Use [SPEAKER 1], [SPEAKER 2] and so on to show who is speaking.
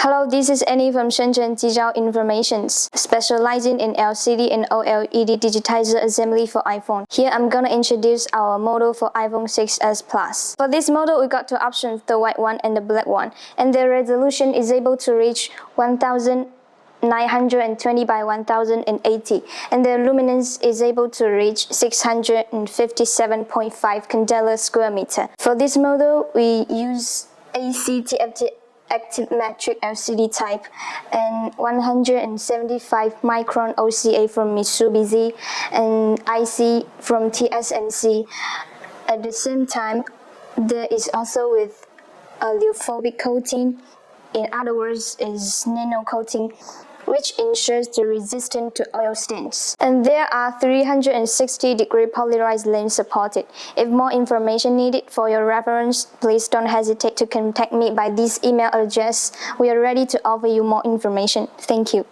[SPEAKER 1] Hello, this is Annie from LCD Informations, specializing in LCD and OLED digitizer assembly for iPhone. Here I'm gonna introduce our model for iPhone 6s Plus. For this model, we got two options, the white one and the black one, and their resolution is able to reach 1920 by 1080, and the luminance is able to reach 657.5 candela square meter. For this model, we use ACTFT active matrix LCD type and 175 micron OCA from Mitsubishi and IC from TSMC. At the same time, there is also with a leophobic coating, in other words is nano coating, which ensures the resistance to oil stains. And there are 360-degree polarized lens supported. If more information needed for your reference, please don't hesitate to contact me by this email address. We are ready to offer you more information. Thank you.